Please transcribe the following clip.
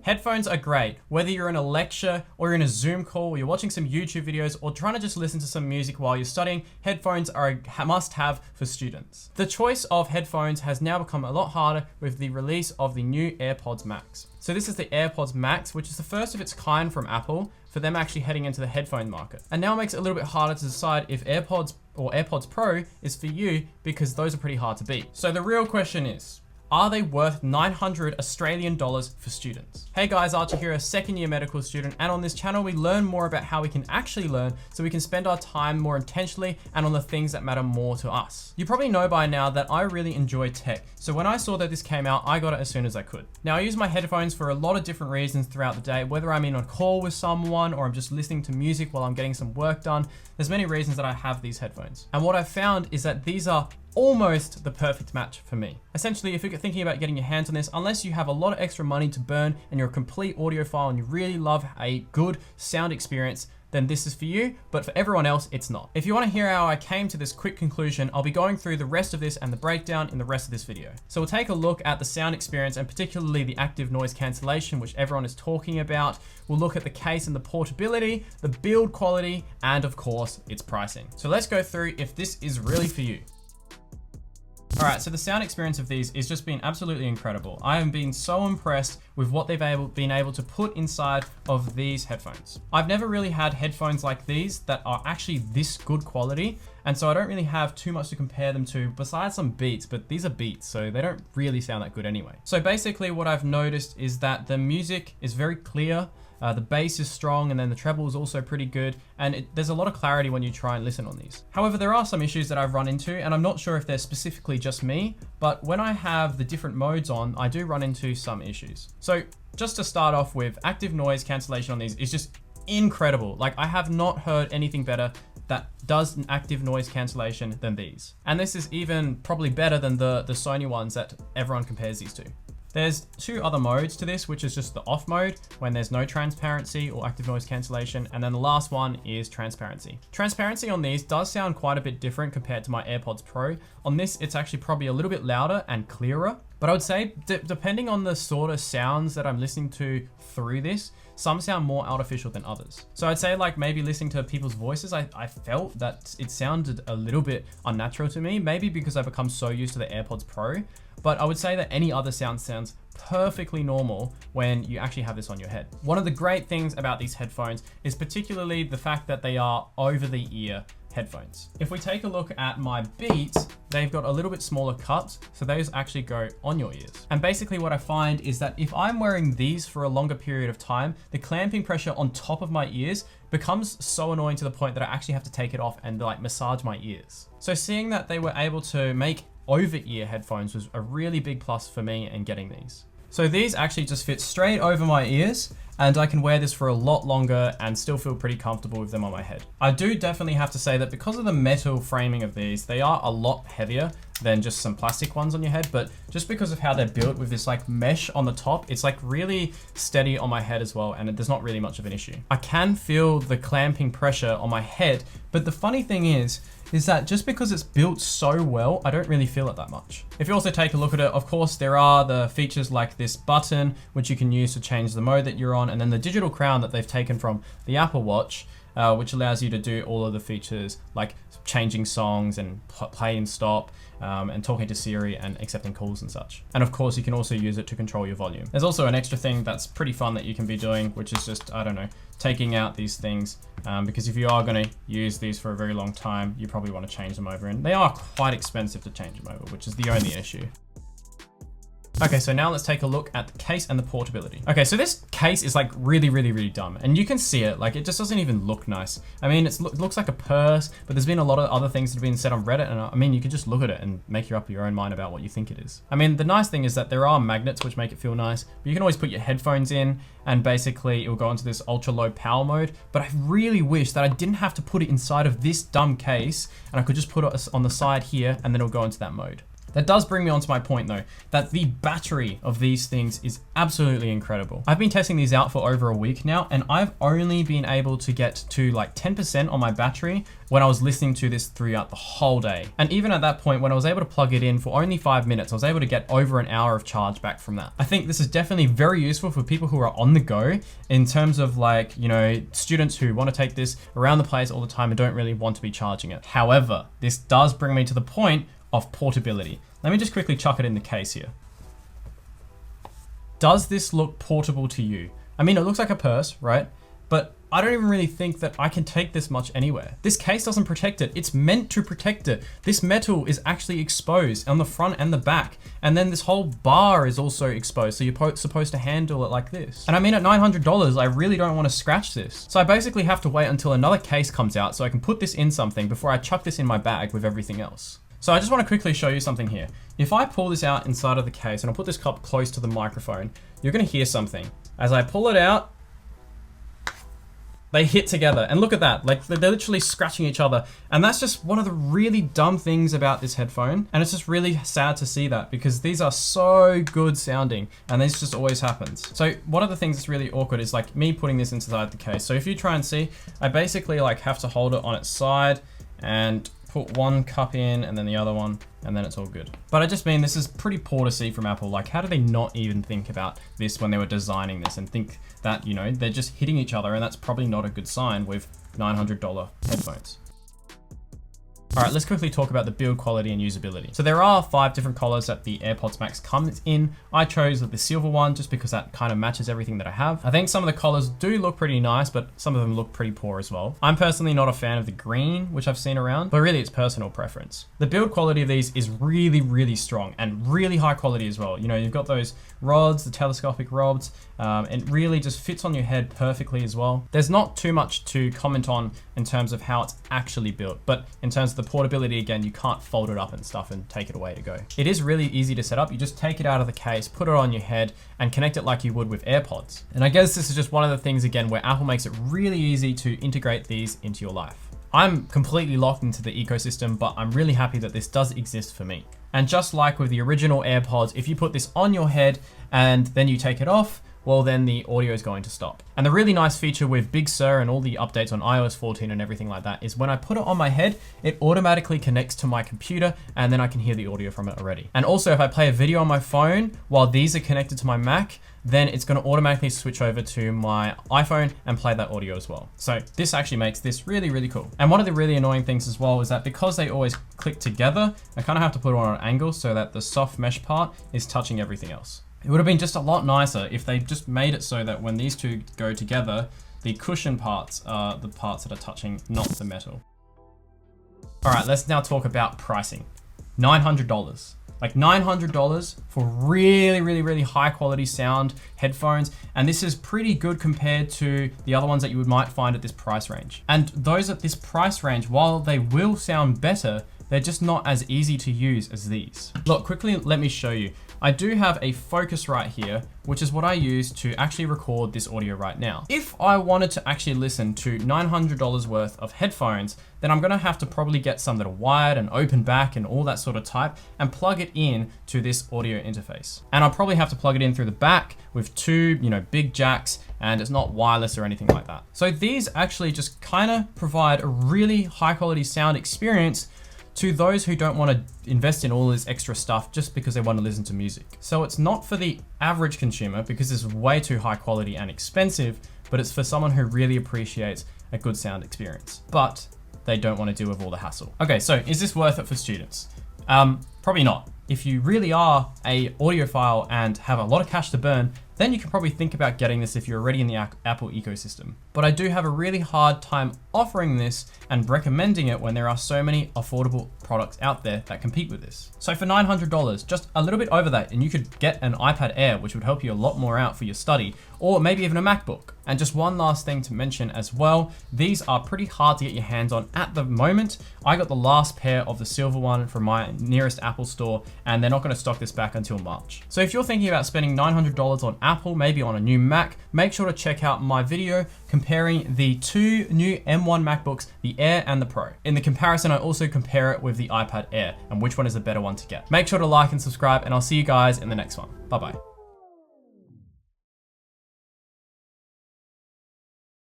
Headphones are great, whether you're in a lecture or you're in a Zoom call or you're watching some YouTube videos or trying to just listen to some music while you're studying, headphones are a must-have for students. The choice of headphones has now become a lot harder with the release of the new AirPods Max. So this is the AirPods Max, which is the first of its kind from Apple for them actually heading into the headphone market. And now it makes it a little bit harder to decide if AirPods or AirPods Pro is for you because those are pretty hard to beat. So the real question is, are they worth 900 Australian dollars for students? Hey guys, Archer here, a second year medical student, and on this channel we learn more about how we can actually learn so we can spend our time more intentionally and on the things that matter more to us. You probably know by now that I really enjoy tech, so when I saw that this came out, I got it as soon as I could. Now I use my headphones for a lot of different reasons throughout the day, whether I'm in a call with someone or I'm just listening to music while I'm getting some work done. There's many reasons that I have these headphones. And what I've found is that these are almost the perfect match for me. Essentially, if you're thinking about getting your hands on this, unless you have a lot of extra money to burn and you're a complete audiophile and you really love a good sound experience, then this is for you, but for everyone else, it's not. If you want to hear how I came to this quick conclusion, I'll be going through the rest of this and the breakdown in the rest of this video. So we'll take a look at the sound experience and particularly the active noise cancellation, which everyone is talking about. We'll look at the case and the portability, the build quality, and of course, its pricing. So let's go through if this is really for you. All right, so the sound experience of these is just been absolutely incredible. I have been so impressed with what they've been able to put inside of these headphones. I've never really had headphones like these that are actually this good quality, and so I don't really have too much to compare them to besides some Beats, but these are Beats, so they don't really sound that good anyway. So basically what I've noticed is that the music is very clear, the bass is strong, and then the treble is also pretty good, and there's a lot of clarity when you try and listen on these. However, there are some issues that I've run into, and I'm not sure if they're specifically just me, but when I have the different modes on, I do run into some issues. So just to start off with, active noise cancellation on these is just incredible. Like, I have not heard anything better that does an active noise cancellation than these. And this is even probably better than the Sony ones that everyone compares these to. There's two other modes to this, which is just the off mode when there's no transparency or active noise cancellation. And then the last one is transparency. Transparency on these does sound quite a bit different compared to my AirPods Pro. On this, it's actually probably a little bit louder and clearer. But I would say depending on the sort of sounds that I'm listening to through this, some sound more artificial than others. So I'd say like maybe listening to people's voices, I felt that it sounded a little bit unnatural to me, maybe because I've become so used to the AirPods Pro. But I would say that any other sound sounds perfectly normal when you actually have this on your head. One of the great things about these headphones is particularly the fact that they are over the ear headphones. If we take a look at my Beats, they've got a little bit smaller cups, so those actually go on your ears. And basically what I find is that if I'm wearing these for a longer period of time, the clamping pressure on top of my ears becomes so annoying to the point that I actually have to take it off and like massage my ears. So seeing that they were able to make over-ear headphones was a really big plus for me in getting these. So these actually just fit straight over my ears, and I can wear this for a lot longer and still feel pretty comfortable with them on my head. I do definitely have to say that because of the metal framing of these, they are a lot heavier than just some plastic ones on your head, but just because of how they're built with this like mesh on the top, it's like really steady on my head as well, and there's not really much of an issue. I can feel the clamping pressure on my head, but the funny thing is that just because it's built so well, I don't really feel it that much. If you also take a look at it, of course, there are the features like this button, which you can use to change the mode that you're on, and then the digital crown that they've taken from the Apple Watch, which allows you to do all of the features like changing songs and play and stop, and talking to Siri and accepting calls and such. And of course, you can also use it to control your volume. There's also an extra thing that's pretty fun that you can be doing, which is just, I don't know, taking out these things, because if you are gonna use these for a very long time, you probably wanna change them over, and they are quite expensive to change them over, which is the only issue. Okay, so now let's take a look at the case and the portability. Okay, so this case is like really dumb, and you can see it, like it just doesn't even look nice. I mean, it looks like a purse, but there's been a lot of other things that have been said on Reddit, and I mean, you can just look at it and make up your own mind about what you think it is. I mean, the nice thing is that there are magnets which make it feel nice, but you can always put your headphones in, and basically it will go into this ultra low power mode. But I really wish that I didn't have to put it inside of this dumb case, and I could just put it on the side here, and then it'll go into that mode. That does bring me on to my point though, that the battery of these things is absolutely incredible. I've been testing these out for over a week now, and I've only been able to get to like 10% on my battery when I was listening to this throughout the whole day. And even at that point, when I was able to plug it in for only 5 minutes, I was able to get over an hour of charge back from that. I think this is definitely very useful for people who are on the go in terms of like, you know, students who want to take this around the place all the time and don't really want to be charging it. However, this does bring me to the point of portability. Let me just quickly chuck it in the case here. Does this look portable to you? I mean, it looks like a purse, right? But I don't even really think that I can take this much anywhere. This case doesn't protect it. It's meant to protect it. This metal is actually exposed on the front and the back. And then this whole bar is also exposed. So you're supposed to handle it like this. And I mean, at $900, I really don't want to scratch this. So I basically have to wait until another case comes out so I can put this in something before I chuck this in my bag with everything else. So I just want to quickly show you something here. If I pull this out inside of the case and I'll put this cup close to the microphone, you're going to hear something. As I pull it out, they hit together, and look at that, like they're literally scratching each other. And that's just one of the really dumb things about this headphone. And it's just really sad to see that, because these are so good sounding and this just always happens. So one of the things that's really awkward is like me putting this inside the case. So if you try and see, I basically like have to hold it on its side and put one cup in and then the other one, and then it's all good. But I just mean, this is pretty poor to see from Apple. Like, how do they not even think about this when they were designing this and think that, you know, they're just hitting each other, and that's probably not a good sign with $900 headphones. All right, let's quickly talk about the build quality and usability. So there are 5 different colors that the AirPods Max comes in. I chose the silver one just because that kind of matches everything that I have. I think some of the colors do look pretty nice, but some of them look pretty poor as well. I'm personally not a fan of the green, which I've seen around, but really it's personal preference. The build quality of these is really, really strong and really high quality as well. You know, you've got those rods, the telescopic rods, it really just fits on your head perfectly as well. There's not too much to comment on in terms of how it's actually built, but in terms of the portability, again, you can't fold it up and stuff and take it away to go. It is really easy to set up. You just take it out of the case, put it on your head, and connect it like you would with AirPods. And I guess this is just one of the things, again, where Apple makes it really easy to integrate these into your life. I'm completely locked into the ecosystem, but I'm really happy that this does exist for me. And just like with the original AirPods, if you put this on your head and then you take it off, well, then the audio is going to stop. And the really nice feature with Big Sur and all the updates on iOS 14 and everything like that is when I put it on my head, it automatically connects to my computer, and then I can hear the audio from it already. And also, if I play a video on my phone while these are connected to my Mac, then it's going to automatically switch over to my iPhone and play that audio as well. So this actually makes this really, really cool. And one of the really annoying things as well is that because they always click together, I kind of have to put it on an angle so that the soft mesh part is touching everything else. It would have been just a lot nicer if they just made it so that when these two go together, the cushion parts are the parts that are touching, not the metal. All right, let's now talk about pricing. $900. Like $900 for really, really, really high quality sound headphones. And this is pretty good compared to the other ones that you might find at this price range. And those at this price range, while they will sound better, they're just not as easy to use as these. Look, quickly, let me show you. I do have a Focusrite here, which is what I use to actually record this audio right now. If I wanted to actually listen to $900 worth of headphones, then I'm gonna have to probably get some that are wired and open back and all that sort of type and plug it in to this audio interface. And I'll probably have to plug it in through the back with 2, big jacks, and it's not wireless or anything like that. So these actually just kind of provide a really high quality sound experience to those who don't want to invest in all this extra stuff just because they want to listen to music. So it's not for the average consumer because it's way too high quality and expensive, but it's for someone who really appreciates a good sound experience, but they don't want to deal with all the hassle. Okay, so is this worth it for students? Probably not. If you really are a audiophile and have a lot of cash to burn, then you can probably think about getting this if you're already in the Apple ecosystem. But I do have a really hard time offering this and recommending it when there are so many affordable products out there that compete with this. So for $900, just a little bit over that, and you could get an iPad Air, which would help you a lot more out for your study, or maybe even a MacBook. And just one last thing to mention as well, these are pretty hard to get your hands on at the moment. I got the last pair of the silver one from my nearest Apple store, and they're not going to stock this back until March. So if you're thinking about spending $900 on Apple, maybe on a new Mac, make sure to check out my video comparing the two new M1 MacBooks, the Air and the Pro. In the comparison, I also compare it with the iPad Air and which one is the better one to get. Make sure to like and subscribe, and I'll see you guys in the next one. Bye-bye.